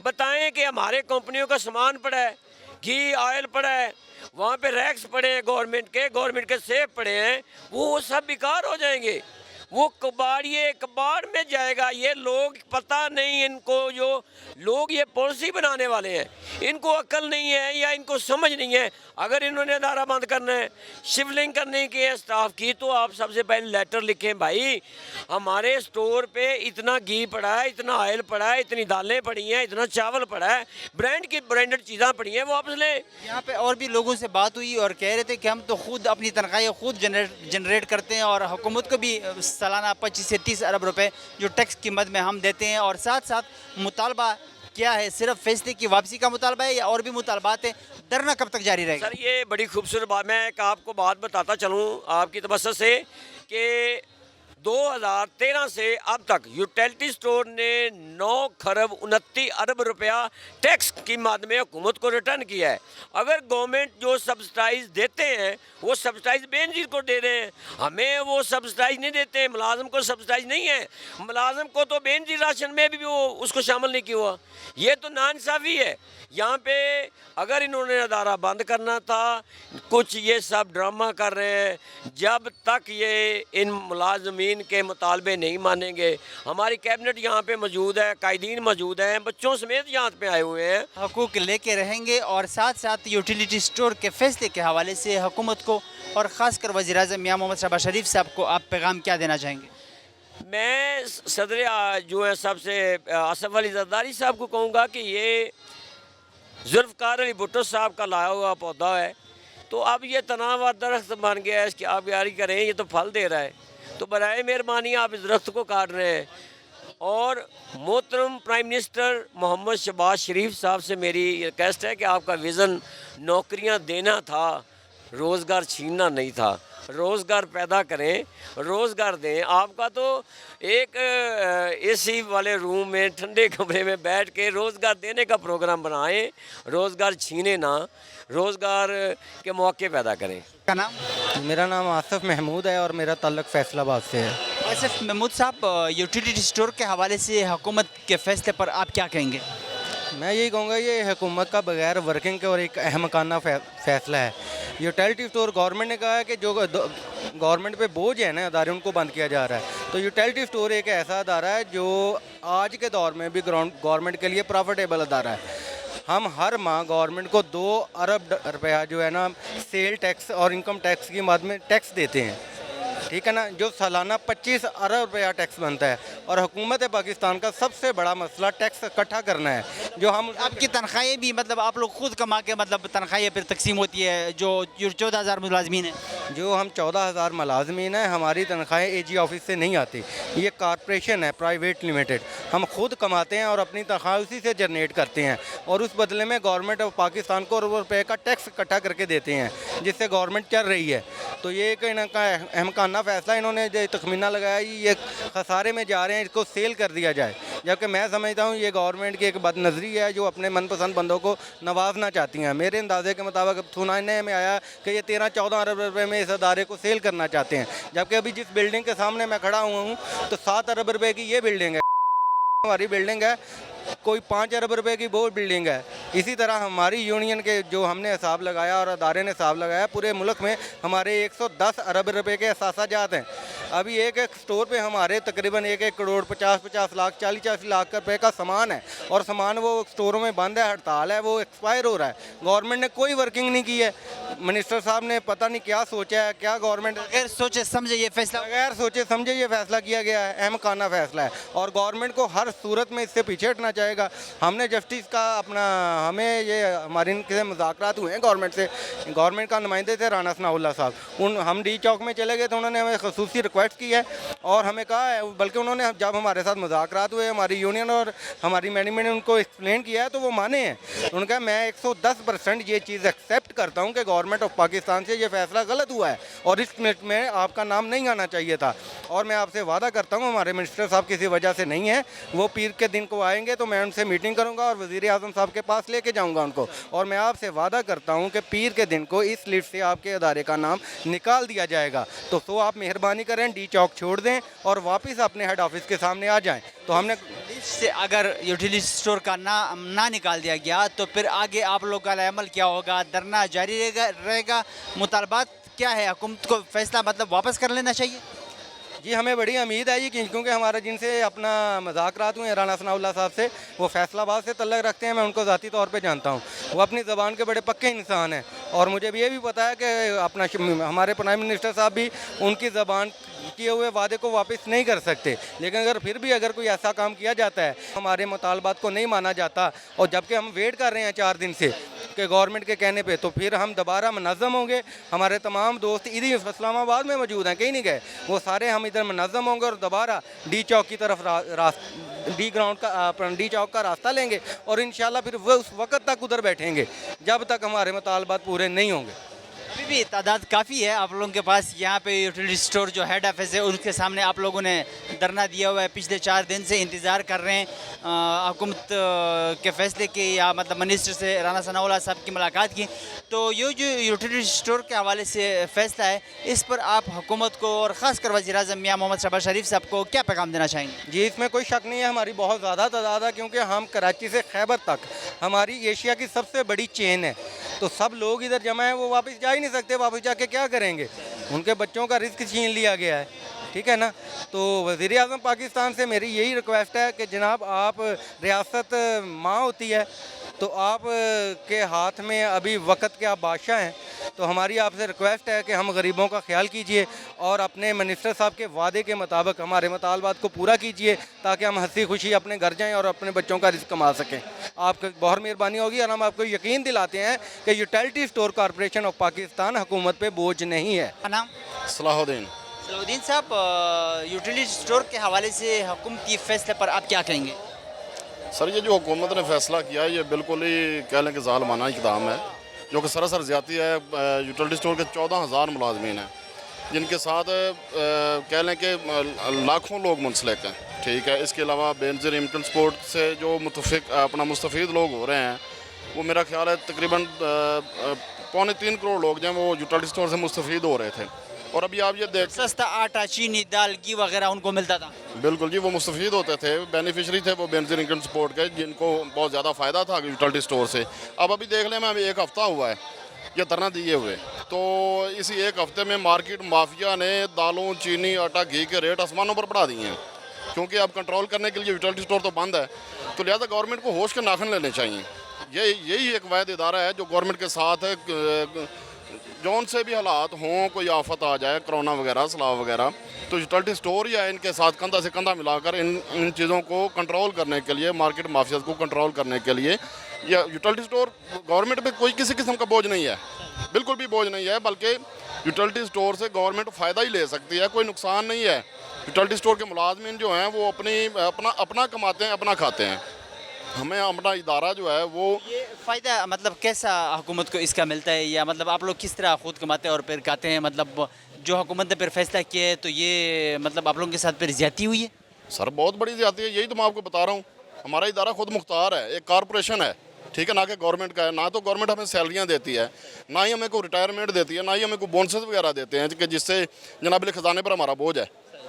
بتائیں کہ ہمارے کمپنیوں کا سامان پڑا ہے، گھی آئل پڑا ہے، وہاں پہ ریکس پڑے ہیں گورنمنٹ کے سیف پڑے ہیں، وہ سب بیکار ہو جائیں گے، وہ کباڑ میں جائے گا۔ یہ لوگ پتہ نہیں، ان کو جو لوگ یہ پالیسی بنانے والے ہیں ان کو عقل نہیں ہے یا ان کو سمجھ نہیں ہے۔ اگر انہوں نے ادارہ بند کرنا ہے، شفلنگ کرنے کی ہے اسٹاف کی، تو آپ سب سے پہلے لیٹر لکھیں، بھائی ہمارے اسٹور پہ اتنا گھی پڑا ہے، اتنا آئل پڑا ہے، اتنی دالیں پڑی ہیں، اتنا چاول پڑا ہے، برانڈڈ چیزیں پڑی ہیں، وہ واپس لیں۔ یہاں پہ اور بھی لوگوں سے بات ہوئی اور کہہ رہے تھے کہ ہم تو خود اپنی تنخواہیں خود جنریٹ کرتے ہیں اور حکومت کو بھی سالانہ 25 سے 30 ارب روپے جو ٹیکس کی مد میں ہم دیتے ہیں، اور ساتھ ساتھ مطالبہ کیا ہے؟ صرف فیصلے کی واپسی کا مطالبہ ہے یا اور بھی مطالبات ہیں؟ دھرنا کب تک جاری رہے گا؟ سر یہ بڑی خوبصورت بات، میں ایک آپ کو بات بتاتا چلوں آپ کی توسط سے کہ 2013 سے اب تک یوٹیلٹی اسٹور نے 9.29 ارب روپیہ ٹیکس کی مد میں حکومت کو ریٹرن کیا ہے۔ اگر گورنمنٹ جو سبسڈائز دیتے ہیں وہ سبسڈائز بے نظیر کو دے رہے ہیں، ہمیں وہ سبسڈائز نہیں دیتے، ملازم کو سبسڈائز نہیں ہے، ملازم کو تو بے نظیر راشن میں بھی وہ اس کو شامل نہیں کیا ہوا، یہ تو ناانصافی ہے۔ یہاں پہ اگر انہوں نے ادارہ بند کرنا تھا، کچھ یہ سب ڈرامہ کر رہے ہیں، جب تک یہ ان ملازمین کے مطالبے نہیں مانیں گے۔ ہماری کیبنٹ یہاں پہ موجود ہے، قائدین موجود ہیں، بچوں سمیت یہاں پہ آئے ہوئے ہیں، حقوق لے کے رہیں گے، اور ساتھ ساتھ یوٹیلیٹی اسٹور کے فیصلے کے حوالے سے حکومت کو اور خاص کر وزیر اعظم میاں محمد شہباز شریف صاحب کو آپ پیغام کیا دینا چاہیں گے؟ میں صدر جو ہے سب سے آصف علی زرداری صاحب کو کہوں گا کہ یہ ذوالفقار علی بھٹو صاحب کا لایا ہوا پودا ہے، تو اب یہ تناور درخت بن گیا ہے، اس کی آبیاری کریں، یہ تو پھل دے رہا ہے، تو برائے مہربانی آپ اس درخت کو کاٹ رہے ہیں۔ اور محترم پرائم منسٹر محمد شہباز شریف صاحب سے میری ریکویسٹ ہے کہ آپ کا ویژن نوکریاں دینا تھا، روزگار چھیننا نہیں تھا۔ روزگار پیدا کریں, روزگار دیں. آپ کا تو ایک اے سی والے روم میں ٹھنڈے کمرے میں بیٹھ کے روزگار دینے کا پروگرام بنائیں, روزگار چھینے نہ, روزگار کے موقع پیدا کریں. کا نام؟ میرا نام آصف محمود ہے اور میرا تعلق فیصل آباد سے ہے. آصف محمود صاحب, یوٹیلیٹی اسٹور کے حوالے سے حکومت کے فیصلے پر آپ کیا کہیں گے؟ میں یہی کہوں گا یہ حکومت کا بغیر ورکنگ کے اور ایک احمقانہ فیصلہ ہے. یوٹیلیٹی اسٹور گورنمنٹ نے کہا ہے کہ جو گورنمنٹ پہ بوجھ ہے نا ادارے ان کو بند کیا جا رہا ہے. تو یوٹیلیٹی اسٹور ایک ایسا ادارہ ہے جو آج کے دور میں بھی گورنمنٹ کے لیے پروفیٹیبل ادارہ ہے. ہم ہر ماہ گورنمنٹ کو 2 ارب روپیہ جو ہے نا سیل ٹیکس اور انکم ٹیکس کی مد میں ٹیکس دیتے ہیں, ٹھیک ہے نا, جو سالانہ 25 ارب روپیہ ٹیکس بنتا ہے. اور حکومت پاکستان کا سب سے بڑا مسئلہ ٹیکس اکٹھا کرنا ہے. جو ہم آپ کی تنخواہیں بھی مطلب آپ لوگ خود کما کے مطلب تنخواہیں پھر تقسیم ہوتی ہے, جو 14,000 ملازمین ہیں, جو ہم 14,000 ملازمین ہیں, ہماری تنخواہیں اے جی آفس سے نہیں آتی. یہ کارپوریشن ہے پرائیویٹ لمیٹڈ, ہم خود کماتے ہیں اور اپنی تنخواہ اسی سے جنریٹ کرتے ہیں اور اس بدلے میں گورنمنٹ آف پاکستان کو اربوں روپے کا ٹیکس اکٹھا کر کے دیتے ہیں جس سے گورنمنٹ چل رہی ہے. تو یہ ایک ان کا احمقانہ فیصلہ انہوں نے جو تخمینہ لگایا یہ خسارے میں جا رہے ہیں, اس کو سیل کر دیا جائے. جبکہ میں سمجھتا ہوں یہ گورنمنٹ کی ایک بد نظری ہے جو اپنے من پسند بندوں کو نوازنا چاہتی ہیں. میرے اندازے کے مطابق سنانے میں آیا کہ یہ 13-14 ارب روپے میں اس ادارے کو سیل کرنا چاہتے ہیں. جبکہ ابھی جس بلڈنگ کے سامنے میں کھڑا ہوا ہوں تو 7 ارب روپے کی یہ بلڈنگ ہے, ہماری بلڈنگ ہے, کوئی 5 ارب روپے کی وہ بلڈنگ ہے. اسی طرح ہماری یونین کے جو ہم نے حساب لگایا اور ادارے نے حساب لگایا, پورے ملک میں ہمارے 110 ارب روپے کے اثاثہ جات ہیں. ابھی ایک سٹور پہ ہمارے تقریباً 1 کروڑ 50 لاکھ 40 لاکھ روپے کا سامان ہے اور سامان وہ سٹوروں میں بند ہے, ہڑتال ہے, وہ ایکسپائر ہو رہا ہے. گورنمنٹ نے کوئی ورکنگ نہیں کی ہے. منسٹر صاحب نے پتہ نہیں کیا سوچا ہے, کیا گورنمنٹ بغیر سوچے سمجھے یہ فیصلہ بغیر سوچے سمجھے یہ فیصلہ کیا گیا ہے. احمقانہ فیصلہ ہے اور گورنمنٹ کو ہر صورت میں اس سے پیچھے ہٹنا چاہے گا. ہم نے جسٹس کا اپنا ہمیں یہ ہماری ان کے مذاکرات ہوئے ہیں گورنمنٹ سے, گورنمنٹ کا نمائندے تھے رانا ثناء اللہ صاحب, ہم ڈی چوک میں چلے گئے تو انہوں نے ہمیں خصوصی ریکویسٹ کی ہے اور ہمیں کہا ہے, بلکہ انہوں نے جب ہمارے ساتھ مذاکرات ہوئے ہماری یونین اور ہماری مینجمنٹ نے ان کو ایکسپلین کیا ہے تو وہ مانے ہیں. انہوں نے کہا میں 110% یہ چیز ایکسیپٹ کرتا ہوں کہ گورنمنٹ آف پاکستان سے یہ فیصلہ غلط ہوا ہے اور اس میں آپ کا نام نہیں آنا چاہیے تھا. اور میں آپ سے وعدہ کرتا ہوں ہمارے منسٹر صاحب کسی وجہ سے نہیں ہیں, وہ پیر کے دن کو آئیں گے تو میں ان سے میٹنگ کروں گا اور وزیر اعظم صاحب کے پاس لے کے جاؤں گا ان کو. اور میں آپ سے وعدہ کرتا ہوں کہ پیر کے دن کو اس لسٹ سے آپ کے ادارے کا نام نکال دیا جائے گا. تو آپ مہربانی کریں ڈی چوک چھوڑ دیں اور واپس اپنے ہیڈ آفس کے سامنے آ جائیں. تو ہم نے سے اگر یوٹیلیٹی اسٹور کا نہ نکال دیا گیا تو پھر آگے آپ لوگ کا عمل کیا ہوگا؟ دھرنا جاری رہے گا؟ مطالبات کیا ہے؟ حکومت کو فیصلہ مطلب واپس کر لینا چاہیے؟ جی ہمیں بڑی امید ہے کیونکہ ہمارا جن سے اپنا مذاکرات ہوئے ہیں رانا ثناء اللہ صاحب سے, وہ فیصل آباد سے تعلق رکھتے ہیں. میں ان کو ذاتی طور پہ جانتا ہوں, وہ اپنی زبان کے بڑے پکے انسان ہیں اور مجھے بھی یہ بھی پتہ ہے کہ اپنا ہمارے پرائم منسٹر صاحب بھی ان کی زبان کیے ہوئے وعدے کو واپس نہیں کر سکتے. لیکن پھر بھی اگر کوئی ایسا کام کیا جاتا ہے, ہمارے مطالبات کو نہیں مانا جاتا اور جبکہ ہم ویٹ کر رہے ہیں 4 دن سے کہ گورنمنٹ کے کہنے پہ, تو پھر ہم دوبارہ منظم ہوں گے. ہمارے تمام دوست ادھر اسلام آباد میں موجود ہیں, کہیں نہیں گئے, وہ سارے ہم ادھر منظم ہوں گے اور دوبارہ ڈی چوک کی طرف ڈی چوک کا راستہ لیں گے اور انشاءاللہ پھر وہ اس وقت تک ادھر بیٹھیں گے جب تک ہمارے مطالبات پورے نہیں ہوں گے. ابھی بھی تعداد کافی ہے آپ لوگوں کے پاس یہاں پہ یوٹیلیٹی اسٹور جو ہیڈ آفس ہے ان کے سامنے آپ لوگوں نے دھرنا دیا ہوا ہے, پچھلے 4 دن سے انتظار کر رہے ہیں حکومت کے فیصلے کی یا مطلب منسٹر سے رانا ثناء اللہ صاحب کی ملاقات کی. تو یہ جو یوٹیلیٹی اسٹور کے حوالے سے فیصلہ ہے اس پر آپ حکومت کو اور خاص کر وزیر اعظم میاں محمد شہباز شریف صاحب کو کیا پیغام دینا چاہیں گے؟ جی اس میں کوئی شک نہیں ہے, ہماری بہت زیادہ تعداد ہے کیونکہ ہم کراچی سے خیبر تک ہماری ایشیا کی سب سے بڑی چین ہے. تو سب لوگ ادھر جمع ہیں, وہ واپس جا ہی نہیں سکتے, واپس جا کے کیا کریں گے؟ ان کے بچوں کا رزق چھین لیا گیا ہے, ٹھیک ہے نا. تو وزیر اعظم پاکستان سے میری یہی ریکویسٹ ہے کہ جناب آپ ریاست ماں ہوتی ہے تو آپ کے ہاتھ میں ابھی وقت کے آپ بادشاہ ہیں, تو ہماری آپ سے ریکویسٹ ہے کہ ہم غریبوں کا خیال کیجئے اور اپنے منسٹر صاحب کے وعدے کے مطابق ہمارے مطالبات کو پورا کیجئے تاکہ ہم ہنسی خوشی اپنے گھر جائیں اور اپنے بچوں کا رزق کما سکیں. آپ کی بہت مہربانی ہوگی اور ہم آپ کو یقین دلاتے ہیں کہ utility store corporation of Pakistan حکومت پہ بوجھ نہیں ہے. نام صلاح الدین. صلاح الدین صاحب, یوٹیلیٹی اسٹور کے حوالے سے حکومتی فیصلے پر آپ کیا کہیں گے؟ سر یہ جو حکومت نے فیصلہ کیا ہے یہ بالکل ہی کہہ لیں کہ ظالمانہ اقدام ہے جو کہ سراسر زیادتی ہے. یوٹیلیٹی اسٹور کے 14,000 ملازمین ہیں جن کے ساتھ کہہ لیں کہ لاکھوں لوگ منسلک ہیں، ٹھیک ہے. اس کے علاوہ بینظیر امکن سپورٹ سے جو مستفید لوگ ہو رہے ہیں وہ میرا خیال ہے تقریباً 2.25 کروڑ لوگ جو ہیں وہ یوٹیلٹی اسٹور سے مستفید ہو رہے تھے. اور ابھی آپ یہ دیکھ سستا آٹا، چینی، دال، گھی وغیرہ ان کو ملتا تھا. بالکل جی، وہ مستفید ہوتے تھے، بینیفیشری تھے وہ بینظیر انکم سپورٹ کے، جن کو بہت زیادہ فائدہ تھا یوٹیلٹی اسٹور سے. اب ابھی دیکھ لیں، میں ابھی 1 ہفتہ ہوا ہے یہ دھرنا دیے ہوئے، تو اسی 1 ہفتے میں مارکیٹ مافیا نے دالوں، چینی، آٹا، گھی کے ریٹ آسمانوں پر بڑھا دیے ہیں. کیونکہ اب کنٹرول کرنے کے لیے یوٹیلٹی اسٹور تو بند ہے، تو لہٰذا گورنمنٹ کو ہوش کے ناخن لینے چاہیے. یہی ایک واحد ادارہ ہے جو گورنمنٹ کے ساتھ ہے. جون سے بھی حالات ہوں، کوئی آفت آ جائے، کرونا وغیرہ، سیلاب وغیرہ، تو یوٹیلٹی اسٹور یا ان کے ساتھ کندھا سے کندھا ملا کر ان چیزوں کو کنٹرول کرنے کے لیے، مارکیٹ مافیاز کو کنٹرول کرنے کے لیے، یا یوٹیلٹی اسٹور گورنمنٹ پہ کوئی کسی قسم کا بوجھ نہیں ہے، بالکل بھی بوجھ نہیں ہے، بلکہ یوٹیلٹی اسٹور سے گورنمنٹ فائدہ ہی لے سکتی ہے، کوئی نقصان نہیں ہے. یوٹیلٹی اسٹور کے ملازمین جو ہیں وہ اپنا کماتے ہیں، اپنا کھاتے ہیں. ہمیں اپنا ادارہ جو ہے وہ یہ فائدہ مطلب کیسا حکومت کو اس کا ملتا ہے، یا مطلب آپ لوگ کس طرح خود کماتے ہیں اور پھر کھاتے ہیں؟ مطلب جو حکومت نے پھر فیصلہ کیا ہے تو یہ مطلب آپ لوگوں کے ساتھ پھر زیادتی ہوئی ہے؟ سر بہت بڑی زیادتی ہے، یہی تو میں آپ کو بتا رہا ہوں. ہمارا ادارہ خود مختار ہے، ایک کارپوریشن ہے، ٹھیک ہے، نہ کہ گورنمنٹ کا ہے. نہ تو گورنمنٹ ہمیں سیلریاں دیتی ہے، نہ ہی ہمیں کوئی ریٹائرمنٹ دیتی ہے، نہ ہی ہمیں کوئی بونسز وغیرہ دیتے ہیں کہ جس سے جناب خزانے پر ہمارا بوجھ ہے.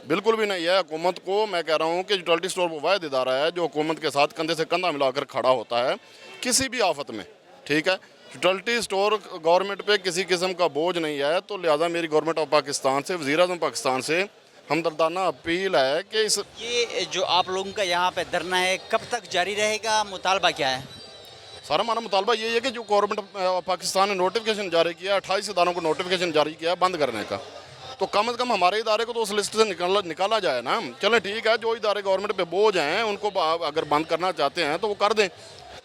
بالکل بھی نہیں ہے. حکومت کو میں کہہ رہا ہوں کہ یوٹیلٹی اسٹور وہ واحد ادارہ ہے جو حکومت کے ساتھ کندھے سے کندھا ملا کر کھڑا ہوتا ہے کسی بھی آفت میں، ٹھیک ہے. یوٹیلٹی اسٹور گورنمنٹ پہ کسی قسم کا بوجھ نہیں ہے، تو لہٰذا میری گورنمنٹ آف پاکستان سے، وزیر اعظم پاکستان سے ہمدردانہ اپیل ہے کہ یہ جو آپ لوگوں کا یہاں پہ دھرنا ہے کب تک جاری رہے گا؟ مطالبہ کیا ہے؟ سارا ہمارا مطالبہ یہی ہے کہ جو گورنمنٹ پاکستان نے نوٹیفیکیشن جاری کیا، 28 اداروں کو نوٹیفیکیشن جاری کیا بند کرنے کا، تو کم از کم ہمارے ادارے کو تو اس لسٹ سے نکالا جائے نا. چلیں ٹھیک ہے، جو ادارے گورنمنٹ پہ بوجھ ہیں ان کو اگر بند کرنا چاہتے ہیں تو وہ کر دیں،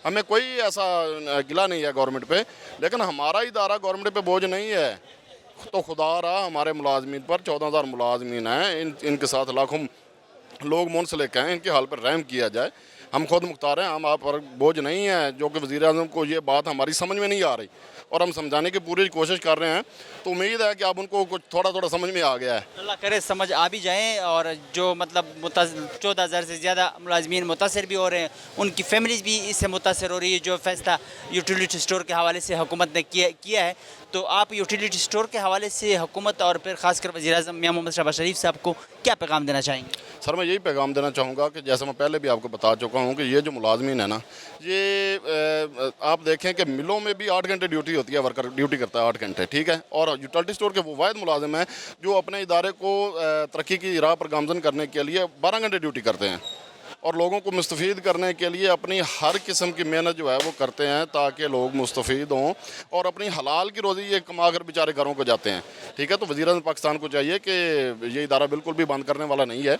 ہمیں کوئی ایسا گلہ نہیں ہے گورنمنٹ پہ. لیکن ہمارا ادارہ گورنمنٹ پہ بوجھ نہیں ہے، تو خدا رہا ہمارے ملازمین پر 14,000 ملازمین ہیں، ان کے ساتھ لاکھوں لوگ منسلک ہیں، ان کے حال پر رحم کیا جائے. ہم خود مختار ہیں، ہم آپ پر بوجھ نہیں ہیں. جو کہ وزیر اعظم کو یہ بات ہماری سمجھ میں نہیں آ رہی اور ہم سمجھانے کی پوری کوشش کر رہے ہیں، تو امید ہے کہ اب ان کو کچھ تھوڑا سمجھ میں آ گیا ہے. اللہ کرے سمجھ آ بھی جائیں. اور جو مطلب 14,000 سے زیادہ ملازمین متاثر بھی ہو رہے ہیں، ان کی فیملیز بھی اس سے متاثر ہو رہی ہے. جو فیصلہ یوٹیلیٹی اسٹور کے حوالے سے حکومت نے کیا ہے، تو آپ یوٹیلیٹی اسٹور کے حوالے سے حکومت اور پھر خاص کر وزیر اعظم میاں محمد شہباز شریف صاحب کو کیا پیغام دینا چاہیں گے؟ سر میں یہی پیغام دینا چاہوں گا کہ جیسے میں پہلے بھی آپ کو بتا چکا ہوں کہ یہ جو ملازمین ہیں نا، یہ آپ دیکھیں کہ ملوں میں بھی 8 گھنٹے ڈیوٹی ہوتی ہے، ورکر ڈیوٹی کرتا ہے 8 گھنٹے، ٹھیک ہے. اور یوٹیلٹی اسٹور کے وہ واحد ملازم ہیں جو اپنے ادارے کو ترقی کی راہ پر گامزن کرنے کے لیے 12 گھنٹے ڈیوٹی کرتے ہیں، اور لوگوں کو مستفید کرنے کے لیے اپنی ہر قسم کی محنت جو ہے وہ کرتے ہیں تاکہ لوگ مستفید ہوں اور اپنی حلال کی روزی یہ کما کر بیچارے گھروں کو جاتے ہیں، ٹھیک ہے. تو وزیر اعظم پاکستان کو چاہیے کہ یہ ادارہ بالکل بھی بند کرنے والا نہیں ہے.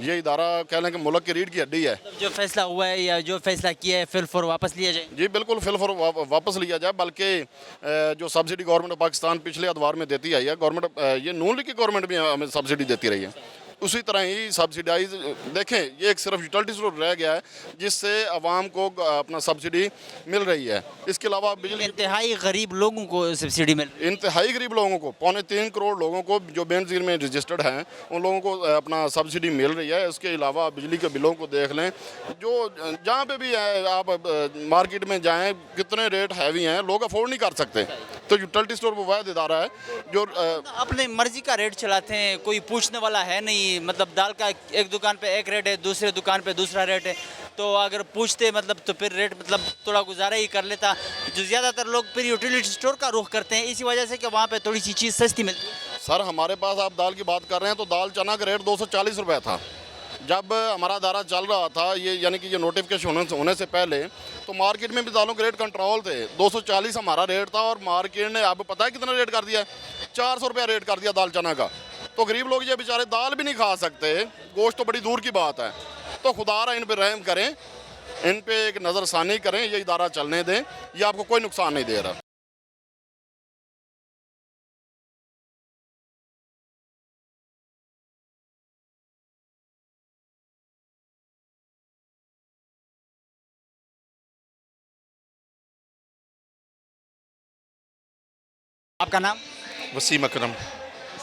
یہ ادارہ کہہ لیں کہ ملک کی ریڑھ کی ہڈی ہے. جو فیصلہ ہوا ہے یا جو فیصلہ کیا ہے فی الفور واپس لیا جائے؟ جی بالکل فی الفور واپس لیا جائے. بلکہ جو سبسڈی گورنمنٹ آف پاکستان پچھلے ادوار میں دیتی آئی ہے، گورنمنٹ یہ نون لیگ کی گورنمنٹ بھی ہمیں سبسڈی دیتی رہی ہے، اسی طرح ہی سبسڈائز دیکھیں یہ ایک صرف یوٹیلٹی اسٹور رہ گیا ہے جس سے عوام کو اپنا سبسڈی مل رہی ہے. اس کے علاوہ بجلی انتہائی غریب لوگوں کو سبسڈی مل رہی ہے. انتہائی غریب لوگوں کو 3.25 کروڑ لوگوں کو جو بینظیر میں رجسٹرڈ ہیں ان لوگوں کو اپنا سبسڈی مل رہی ہے. اس کے علاوہ بجلی کے بلوں کو دیکھ لیں، جو جہاں پہ بھی آپ مارکیٹ میں جائیں کتنے ریٹ ہیوی ہیں، لوگ افورڈ نہیں کر سکتے. تو یوٹیلٹی اسٹور وہ واحد ادارہ ہے جو اپنے مرضی کا ریٹ چلاتے ہیں، کوئی پوچھنے والا ہے نہیں. مطلب دال کا ایک دکان پہ ایک ریٹ ہے، دوسرے دکان پہ دوسرا ریٹ ہے، تو اگر پوچھتے مطلب تو پھر ریٹ مطلب تھوڑا گزارا ہی کر لیتا. جو زیادہ تر لوگ پھر یوٹیلیٹی اسٹور کا رخ کرتے ہیں اسی وجہ سے کہ وہاں پہ تھوڑی سی چیز سستی ملتی ہے. سر ہمارے پاس آپ دال کی بات کر رہے ہیں تو دال چنا کا ریٹ 240 روپے تھا جب ہمارا ادارہ چل رہا تھا. یہ یعنی کہ یہ نوٹیفیکیشن ہونے سے پہلے تو مارکیٹ میں بھی دالوں کے ریٹ کنٹرول تھے. 240 ہمارا ریٹ تھا اور مارکیٹ نے اب پتہ ہے کتنا ریٹ کر دیا ہے؟ 400 روپیہ ریٹ کر دیا دال چنا کا. تو غریب لوگ یہ بیچارے دال بھی نہیں کھا سکتے، گوشت تو بڑی دور کی بات ہے. تو خدا را ان پہ رحم کریں، ان پہ ایک نظر ثانی کریں، یہ ادارہ چلنے دیں، یہ آپ کو کوئی نقصان نہیں دے رہا. آپ کا نام؟ وسیم اکرم.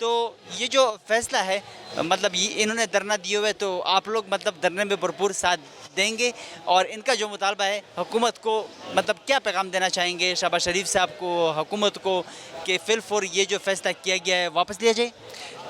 تو یہ جو فیصلہ ہے مطلب یہ انہوں نے دھرنا دیے ہوئے تو آپ لوگ مطلب دھرنے میں بھرپور ساتھ دیں گے اور ان کا جو مطالبہ ہے حکومت کو مطلب کیا پیغام دینا چاہیں گے شہباز شریف صاحب کو حکومت کو کہ فی الفور یہ جو فیصلہ کیا گیا ہے واپس لیا جائے؟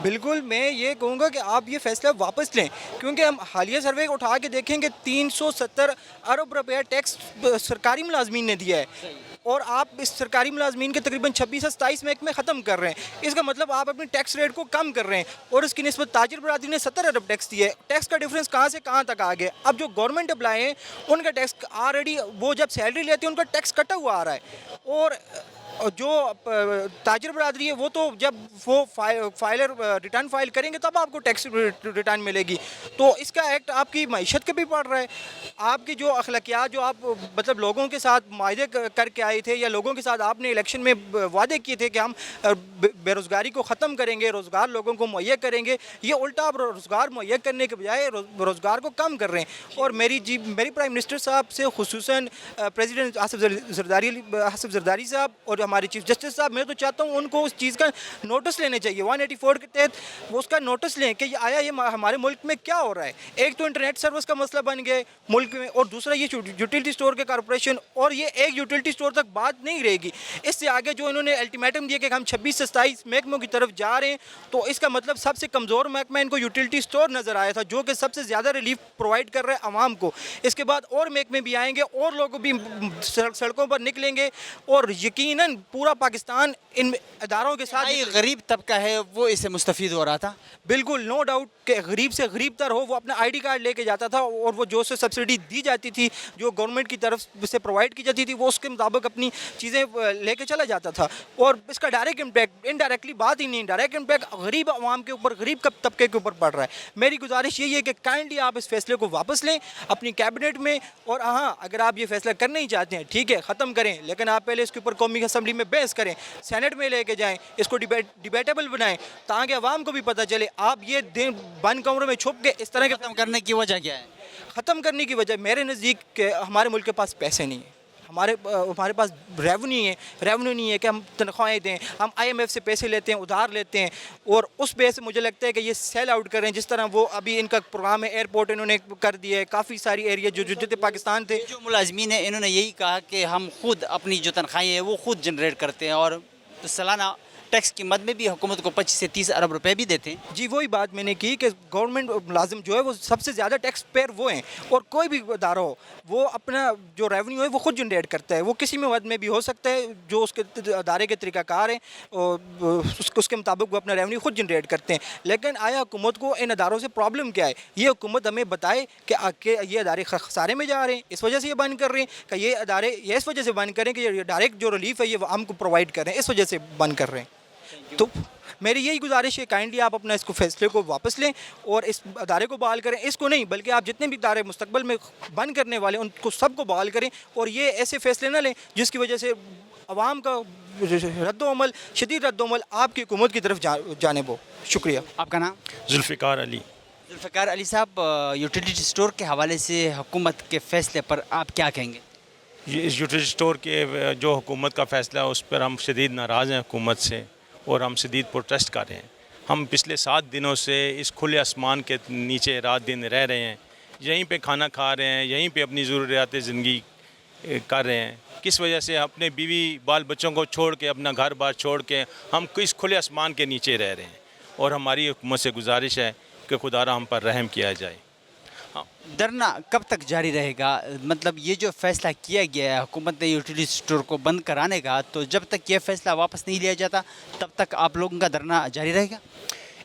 بالکل میں یہ کہوں گا کہ آپ یہ فیصلہ واپس لیں کیونکہ ہم حالیہ سروے اٹھا کے دیکھیں گے 370 ارب روپیہ ٹیکس سرکاری ملازمین نے دیا ہے اور آپ اس سرکاری ملازمین کے تقریباً 26 سے 27 محکمے ختم کر رہے ہیں. اس کا مطلب آپ اپنی ٹیکس ریٹ کو کم کر رہے ہیں اور اس کی نسبت تاجر برادری نے 70 ارب ٹیکس دیا ہے. ٹیکس کا ڈفرینس کہاں سے کہاں تک آ گیا. اب جو گورنمنٹ امپلائی ہیں ان کا ٹیکس آلریڈی وہ جب سیلری لیتے ہیں ان کا ٹیکس کٹا ہوا آ رہا ہے اور جو تاجر برادری ہے وہ تو جب وہ ریٹرن فائل کریں گے تب آپ کو ٹیکس ریٹرن ملے گی. تو اس کا ایکٹ آپ کی معیشت کے بھی پڑ رہا ہے. آپ کی جو اخلاقیات جو آپ مطلب لوگوں کے ساتھ معاہدے کر کے آئے تھے یا لوگوں کے ساتھ آپ نے الیکشن میں وعدے کیے تھے کہ ہم بے روزگاری کو ختم کریں گے, روزگار لوگوں کو مہیا کریں گے, یہ الٹا آپ روزگار مہیا کرنے کے بجائے روزگار کو کم کر رہے ہیں. اور میری پرائم منسٹر صاحب سے خصوصاً پریزیڈنٹ آصف زرداری صاحب اور ہمارے چیف جسٹس صاحب, میں تو چاہتا ہوں ان کو اس چیز کا نوٹس لینے چاہیے 184 کے تحت وہ اس کا نوٹس لیں کہ آیا یہ ہمارے ملک میں کیا ہو رہا ہے. ایک تو انٹرنیٹ سروس کا مسئلہ بن گیا ملک میں اور دوسرا یہ یوٹیلٹی اسٹور کے کارپوریشن اور یہ ایک یوٹیلٹی اسٹور تک بات نہیں رہے گی. اس سے آگے جو انہوں نے الٹیمیٹم دیا کہ ہم 26 سے 27 محکموں کی طرف جا رہے ہیں تو اس کا مطلب سب سے کمزور محکمہ ان کو یوٹیلٹی اسٹور نظر آیا تھا جو کہ سب سے زیادہ ریلیف پرووائڈ کر رہے ہیں عوام کو. اس کے بعد اور محکمے بھی آئیں گے اور لوگ بھی سڑکوں پر نکلیں گے اور یقیناً پورا پاکستان ان اداروں کے ساتھ غریب طبقہ ہے وہ اس سے مستفید ہو رہا تھا. بالکل نو ڈاؤٹ کہ غریب سے غریب تر ہو وہ اپنا آئی ڈی کارڈ لے کے جاتا تھا اور وہ جو سے سبسڈی دی جاتی تھی جو گورنمنٹ کی طرف سے پرووائڈ کی جاتی تھی وہ اس کے مطابق اپنی چیزیں لے کے چلا جاتا تھا. اور اس کا ڈائریکٹ امپیکٹ انڈائریکٹلی بات ہی نہیں, ڈائریکٹ امپیکٹ غریب عوام کے اوپر غریب طبقے کے اوپر پڑ رہا ہے. میری گزارش یہی ہے کہ کائنڈلی آپ اس فیصلے کو واپس لیں اپنی کیبنٹ میں اور ہاں اگر آپ یہ فیصلہ کرنا ہی چاہتے ہیں ٹھیک ہے ختم کریں لیکن آپ پہلے اس کے اوپر قومی اسمبلی میں بحث کریں, سینٹ میں لے کے جائیں, اس کو ڈیبیٹیبل بنائیں تاکہ عوام کو بھی پتہ چلے. آپ یہ دن بند کمروں میں چھپ کے اس طرح کے ختم کرنے کی وجہ کیا ہے؟ ختم کرنے کی وجہ میرے نزدیک کہ ہمارے ملک کے پاس پیسے نہیں ہیں, ہمارے پاس ریونیو نہیں ہے کہ ہم تنخواہیں دیں. ہم IMF سے پیسے لیتے ہیں, ادھار لیتے ہیں اور اس بیس سے مجھے لگتا ہے کہ یہ سیل آؤٹ کریں جس طرح وہ ابھی ان کا پروگرام ہے ایئرپورٹ انہوں نے کر دیا ہے. کافی ساری ایریا جو جدت پاکستان تھے جو ملازمین ہیں انہوں نے یہی کہا کہ ہم خود اپنی جو تنخواہیں ہیں وہ خود جنریٹ کرتے ہیں اور سالانہ ٹیکس کی مد میں بھی حکومت کو 25 سے 30 ارب روپے بھی دیتے ہیں. جی وہی بات میں نے کی کہ گورنمنٹ ملازم جو ہے وہ سب سے زیادہ ٹیکس پیئر وہ ہیں اور کوئی بھی ادارہ ہو وہ اپنا جو ریونیو ہے وہ خود جنریٹ کرتا ہے. وہ کسی میں مد میں بھی ہو سکتا ہے جو اس کے ادارے کے طریقہ کار ہیں اور اس کے مطابق وہ اپنا ریونیو خود جنریٹ کرتے ہیں. لیکن آیا حکومت کو ان اداروں سے پرابلم کیا ہے؟ یہ حکومت ہمیں بتائے کہ یہ ادارے خسارے میں جا رہے ہیں اس وجہ سے یہ بند کر رہے ہیں کہ یہ ادارے یہ اس وجہ سے بند کریں کہ یہ ڈائریکٹ جو ریلیف ہے یہ ہم کو پرووائڈ کر رہے ہیں اس وجہ سے بند کر رہے ہیں. تو میری یہی گزارش ہے کائنڈلی آپ اپنا اس کو فیصلے کو واپس لیں اور اس ادارے کو بحال کریں. اس کو نہیں بلکہ آپ جتنے بھی ادارے مستقبل میں بند کرنے والے ان کو سب کو بحال کریں اور یہ ایسے فیصلے نہ لیں جس کی وجہ سے عوام کا شدید رد و عمل آپ کی حکومت کی طرف جانب ہو. شکریہ. آپ کا نام؟ ذوالفقار علی. ذوالفقار علی صاحب, یوٹیلیٹی اسٹور کے حوالے سے حکومت کے فیصلے پر آپ کیا کہیں گے؟ یہ یوٹیلیٹی اسٹور کے جو حکومت کا فیصلہ ہے اس پر ہم شدید ناراض ہیں حکومت سے اور ہم شدید پروٹیسٹ کر رہے ہیں. ہم پچھلے 7 دنوں سے اس کھلے آسمان کے نیچے رات دن رہ رہے ہیں, یہیں پہ کھانا کھا رہے ہیں, یہیں پہ اپنی ضروریات زندگی کر رہے ہیں. کس وجہ سے اپنے بیوی بال بچوں کو چھوڑ کے اپنا گھر بار چھوڑ کے ہم اس کھلے آسمان کے نیچے رہ رہے ہیں اور ہماری حکومت سے گزارش ہے کہ خدا را ہم پر رحم کیا جائے. دھرنا کب تک جاری رہے گا؟ مطلب یہ جو فیصلہ کیا گیا ہے حکومت نے یوٹیلیٹی اسٹور کو بند کرانے کا, تو جب تک یہ فیصلہ واپس نہیں لیا جاتا تب تک آپ لوگوں کا دھرنا جاری رہے گا؟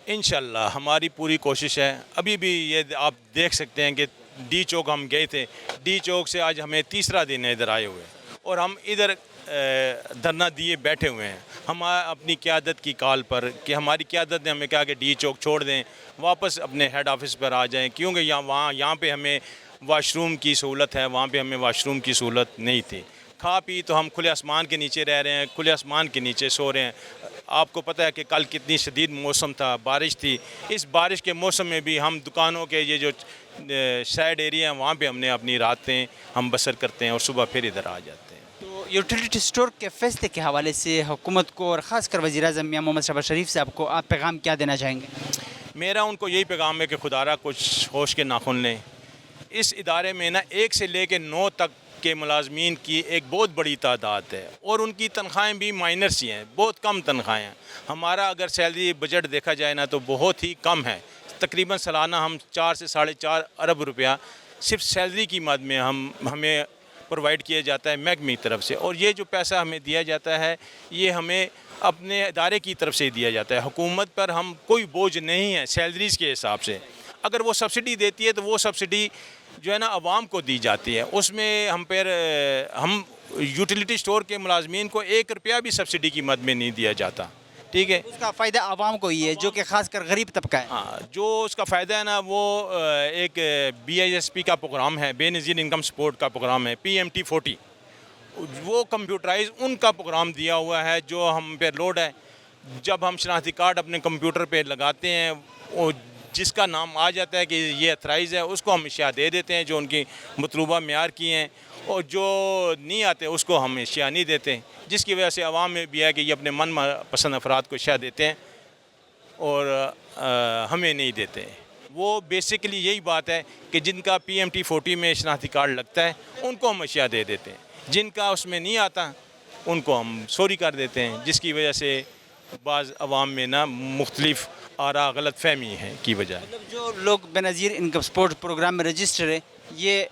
انشاءاللہ ہماری پوری کوشش ہے. ابھی بھی یہ آپ دیکھ سکتے ہیں کہ ڈی چوک ہم گئے تھے, ڈی چوک سے آج ہمیں تیسرا دن ہے ادھر آئے ہوئے اور ہم ادھر دھرنا دیے بیٹھے ہوئے ہیں. ہم اپنی قیادت کی کال پر کہ ہماری قیادت نے ہمیں کہا کہ ڈی چوک چھوڑ دیں, واپس اپنے ہیڈ آفس پر آ جائیں کیونکہ یہاں پہ ہمیں واش روم کی سہولت ہے, وہاں پہ ہمیں واش روم کی سہولت نہیں تھی. کھا پی تو ہم کھلے آسمان کے نیچے رہ رہے ہیں, کھلے آسمان کے نیچے سو رہے ہیں. آپ کو پتہ ہے کہ کل کتنی شدید موسم تھا, بارش تھی. اس بارش کے موسم میں بھی ہم دکانوں کے یہ جو سائڈ ایریا ہیں وہاں پہ ہم نے اپنی راتیں ہم بسر کرتے ہیں اور صبح پھر ادھر آ جاتے ہیں. تو یوٹیلیٹی اسٹور کے فیصلے کے حوالے سے حکومت کو اور خاص کر وزیر اعظم میاں محمد شہباز شریف صاحب کو آپ پیغام کیا دینا چاہیں گے؟ میرا ان کو یہی پیغام ہے کہ خدا را کچھ ہوش کے ناخن لیں. اس ادارے میں نا 1 سے لے کے 9 تک کے ملازمین کی ایک بہت بڑی تعداد ہے اور ان کی تنخواہیں بھی مائنر سی ہیں, بہت کم تنخواہیں ہیں. ہمارا اگر سیلری بجٹ دیکھا جائے نا تو بہت ہی کم ہے. تقریباً سالانہ ہم 4 سے 4.5 ارب روپیہ صرف سیلری کی مد میں ہمیں پرووائڈ کیا جاتا ہے محکمے کی طرف سے, اور یہ جو پیسہ ہمیں دیا جاتا ہے یہ ہمیں اپنے ادارے کی طرف سے دیا جاتا ہے. حکومت پر ہم کوئی بوجھ نہیں ہے سیلریز کے حساب سے. اگر وہ سبسڈی دیتی ہے تو وہ سبسڈی جو ہے نا عوام کو دی جاتی ہے. اس میں ہم یوٹیلیٹی اسٹور کے ملازمین کو 1 روپیہ بھی سبسڈی کی مد میں نہیں دیا جاتا. ٹھیک ہے, اس کا فائدہ عوام کو ہی ہے جو کہ خاص کر غریب طبقہ ہے. ہاں, جو اس کا فائدہ ہے نا وہ ایک BISP کا پروگرام ہے, بے نظیر انکم سپورٹ کا پروگرام ہے, PMT 40. وہ کمپیوٹرائز ان کا پروگرام دیا ہوا ہے جو ہم پہ لوڈ ہے. جب ہم شناختی کارڈ اپنے کمپیوٹر پہ لگاتے ہیں, وہ جس کا نام آ جاتا ہے کہ یہ اتھرائز ہے اس کو ہم اشیاء دے دیتے ہیں جو ان کی مطلوبہ معیار کی ہیں, اور جو نہیں آتے اس کو ہم اشیاء نہیں دیتے, جس کی وجہ سے عوام میں بھی ہے کہ یہ اپنے من پسند افراد کو اشیاء دیتے ہیں اور ہمیں نہیں دیتے. وہ بیسیکلی یہی بات ہے کہ جن کا PMT 40 میں شناختی کارڈ لگتا ہے ان کو ہم اشیاء دے دیتے ہیں, جن کا اس میں نہیں آتا ان کو ہم سوری کر دیتے ہیں, جس کی وجہ سے بعض عوام میں نا مختلف آراء غلط فہمی ہے کی وجہ ہے. جو لوگ بے نظیر انکم سپورٹ پروگرام میں رجسٹر ہے, یہ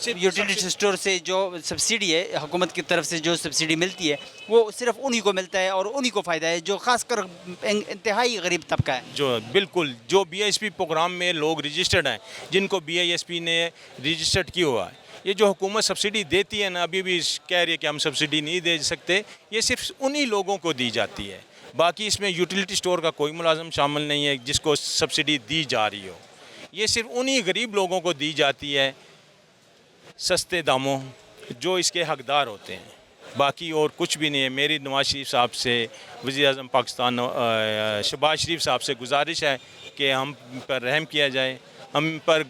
یوٹیلیٹی اسٹور سے جو سبسڈی ہے حکومت کی طرف سے جو سبسڈی ملتی ہے وہ صرف انہی کو ملتا ہے اور انہی کو فائدہ ہے جو خاص کر انتہائی غریب طبقہ ہے. جو بالکل جو BISP پروگرام میں لوگ رجسٹرڈ ہیں, جن کو BISP نے رجسٹرڈ کیا ہوا ہے, یہ جو حکومت سبسڈی دیتی ہے نا, ابھی بھی کہہ رہی ہے کہ ہم سبسڈی نہیں دے سکتے, یہ صرف انہی لوگوں کو دی جاتی ہے. باقی اس میں یوٹیلیٹی اسٹور کا کوئی ملازم شامل نہیں ہے جس کو سبسڈی دی جا رہی ہو. یہ صرف انہی غریب لوگوں کو دی جاتی ہے سستے داموں جو اس کے حقدار ہوتے ہیں, باقی اور کچھ بھی نہیں ہے. میری نواز شریف صاحب سے, وزیر اعظم پاکستان شہباز شریف صاحب سے گزارش ہے کہ ہم پر رحم کیا جائے, ہم پر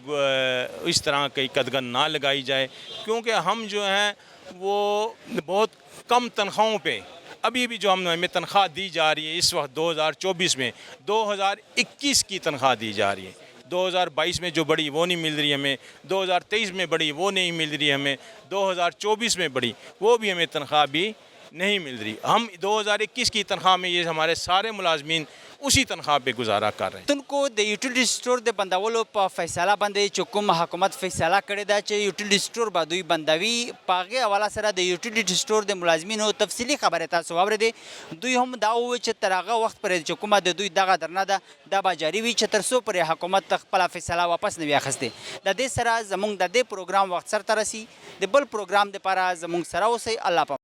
اس طرح کی قدغن نہ لگائی جائے, کیونکہ ہم جو ہیں وہ بہت کم تنخواہوں پہ, ابھی بھی جو ہمیں تنخواہ دی جا رہی ہے اس وقت 2024 میں 2021 کی تنخواہ دی جا رہی ہے. 2022 میں جو بڑی وہ نہیں مل رہی ہمیں, 2023 میں بڑی وہ نہیں مل رہی ہمیں, 2024 میں بڑی وہ بھی ہمیں تنخواہ بھی نہیں مل رہی. ہم 2021 کی تنخواہ میں یہ ہمارے سارے ملازمین اسی تنخواہ پہ گزارا کر رہے ہیں. تن کو د یوټیلیټي سٹور د بندولو په فیصله باندې چې کوم حکومت فیصله کړې ده چې یوټیلیټي سٹور به دوی بندوي, په هغې حواله سره د یوټیلیټي سٹور د ملازمینو تفصیلي خبرې تاسو واورېدې. دوی هم دا وویل چې تر هغه وخت پورې چې کومه د دوی دغه درنه ده دا به جاري وي چې تر څو پورې حکومت خپله فیصله واپس نه وي اخیستې. د دې سره زموږ د دې پروګرام وخت سرته رسي. د بل پروګرام دپاره زموږ سره اوسئ. الله پاک.